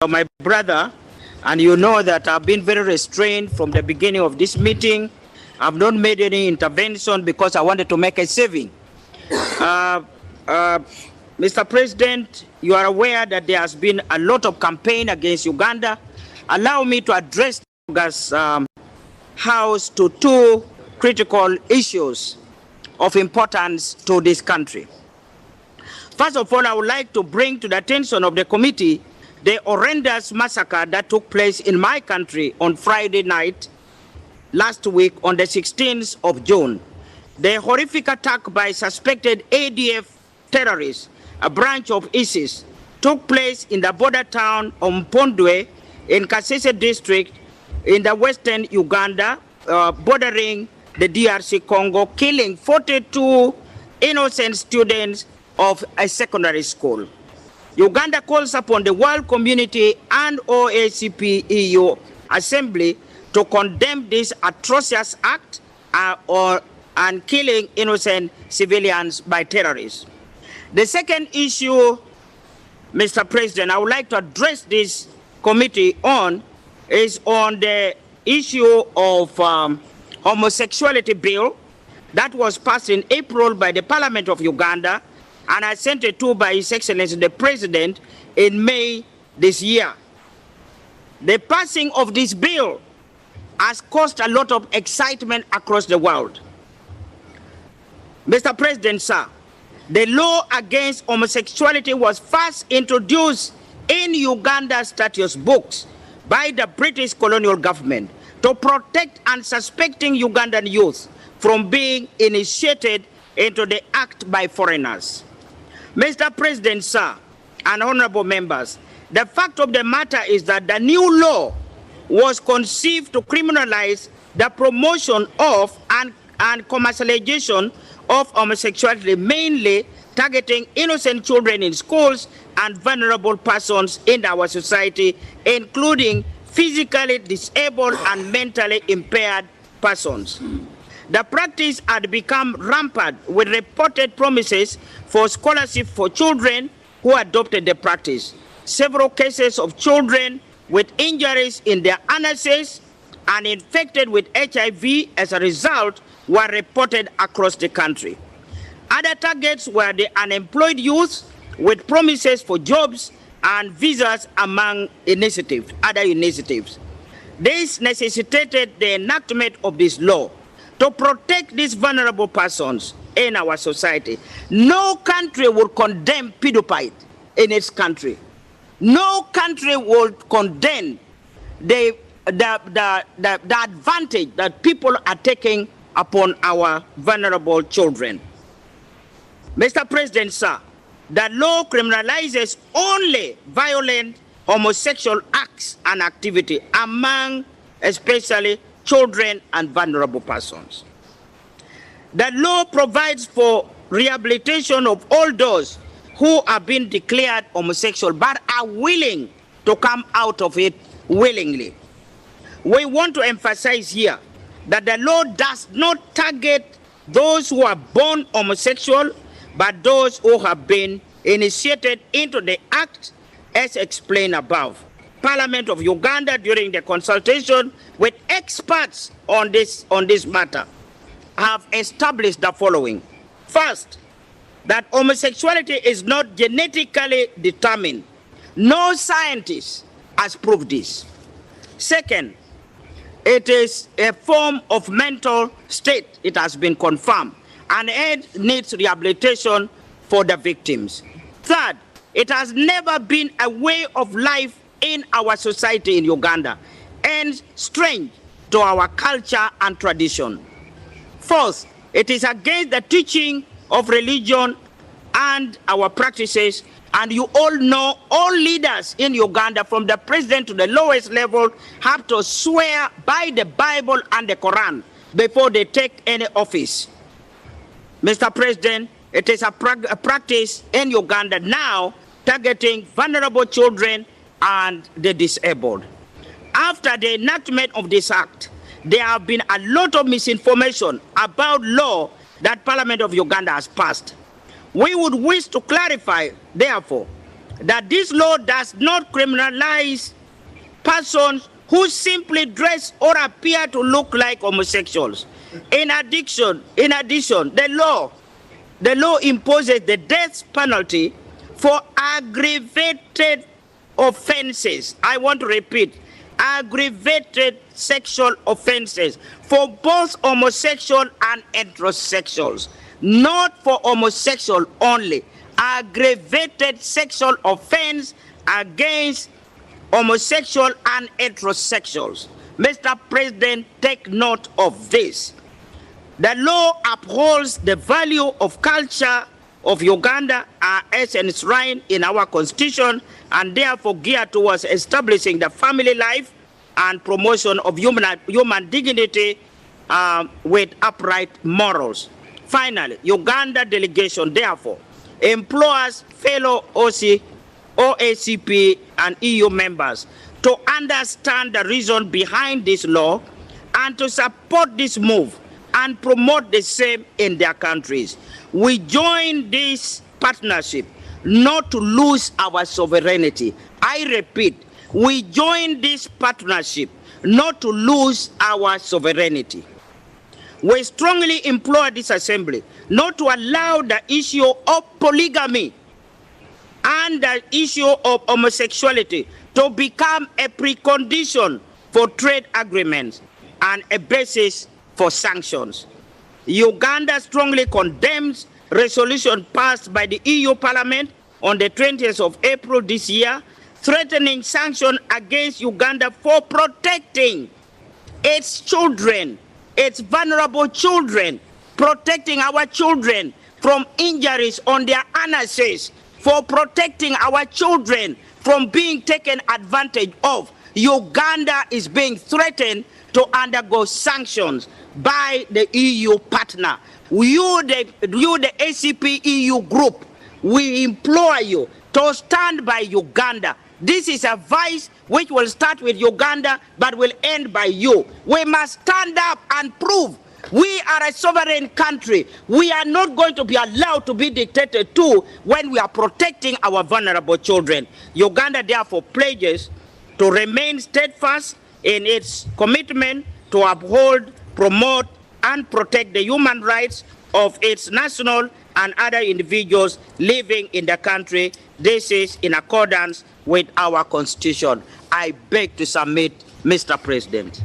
my brother, and you know that I've been very restrained from the beginning of this meeting. I've not made any intervention because I wanted to make a saving. Mr. President, you are aware that there has been a lot of campaign against Uganda. Allow me to address Uganda's House to two critical issues of importance to this country. First of all, I would like to bring to the attention of the committee the horrendous massacre that took place in my country on Friday night last week on the 16th of June. The horrific attack by suspected ADF terrorists, a branch of ISIS, took place in the border town of Mpondwe in Kasese district in the western Uganda, bordering the DRC Congo, killing 42 innocent students of a secondary school. Uganda calls upon the world community and OACP EU Assembly to condemn this atrocious act and killing innocent civilians by terrorists. The second issue, Mr. President, I would like to address this committee on is on the issue of homosexuality bill that was passed in April by the Parliament of Uganda, and I sent it to by His Excellency the President in May this year. The passing of this bill has caused a lot of excitement across the world. Mr. President, sir, the law against homosexuality was first introduced in Uganda's status books by the British colonial government to protect unsuspecting Ugandan youth from being initiated into the act by foreigners. Mr. President, sir, and honorable members, the fact of the matter is that the new law was conceived to criminalize the promotion of and commercialization of homosexuality, mainly targeting innocent children in schools and vulnerable persons in our society, including physically disabled and mentally impaired persons. The practice had become rampant with reported promises for scholarship for children who adopted the practice. Several cases of children with injuries in their anuses and infected with HIV as a result were reported across the country. Other targets were the unemployed youth with promises for jobs and visas among other initiatives. This necessitated the enactment of this law to protect these vulnerable persons in our society. No country will condemn pedophiles in its country. No country will condemn the advantage that people are taking upon our vulnerable children. Mr. President, sir, the law criminalizes only violent homosexual acts and activity among especially children and vulnerable persons. The law provides for rehabilitation of all those who have been declared homosexual but are willing to come out of it willingly. We want to emphasize here that the law does not target those who are born homosexual, but those who have been initiated into the act as explained above. Parliament of Uganda, during the consultation with experts on this matter, have established the following. First, that homosexuality is not genetically determined. No scientist has proved this. Second, it is a form of mental state, it has been confirmed, and it needs rehabilitation for the victims. Third, it has never been a way of life in our society in Uganda and strange to our culture and tradition. Fourth, it is against the teaching of religion and our practices, and you all know all leaders in Uganda from the president to the lowest level have to swear by the Bible and the Quran before they take any office. Mr. President, it is a practice in Uganda now targeting vulnerable children and the disabled. After the enactment of this act, there have been a lot of misinformation about law that Parliament of Uganda has passed. We would wish to clarify, therefore, that this law does not criminalize persons who simply dress or appear to look like homosexuals. In addition, the law imposes the death penalty for aggravated offenses. I want to repeat, aggravated sexual offenses for both homosexual and heterosexuals, not for homosexual only. Aggravated sexual offense against homosexual and heterosexuals. Mr. President, take note of this. The law upholds the value of culture of Uganda as enshrined in our constitution, and therefore geared towards establishing the family life and promotion of human dignity with upright morals. Finally, Uganda delegation therefore implores fellow OACP and EU members to understand the reason behind this law and to support this move and promote the same in their countries. We join this partnership not to lose our sovereignty. I repeat, we join this partnership not to lose our sovereignty. We strongly implore this assembly not to allow the issue of polygamy and the issue of homosexuality to become a precondition for trade agreements and a basis for sanctions. Uganda strongly condemns resolution passed by the EU Parliament on the 20th of April this year, threatening sanctions against Uganda for protecting its children, its vulnerable children, protecting our children from injuries on their anuses, for protecting our children from being taken advantage of. Uganda is being threatened to undergo sanctions by the EU partner. You, the ACP EU group, we implore you to stand by Uganda. This is a vice which will start with Uganda but will end by you. We must stand up and prove we are a sovereign country. We are not going to be allowed to be dictated to when we are protecting our vulnerable children. Uganda therefore pledges to remain steadfast in its commitment to uphold, promote, and protect the human rights of its national and other individuals living in the country. This is in accordance with our constitution. I beg to submit, Mr. President.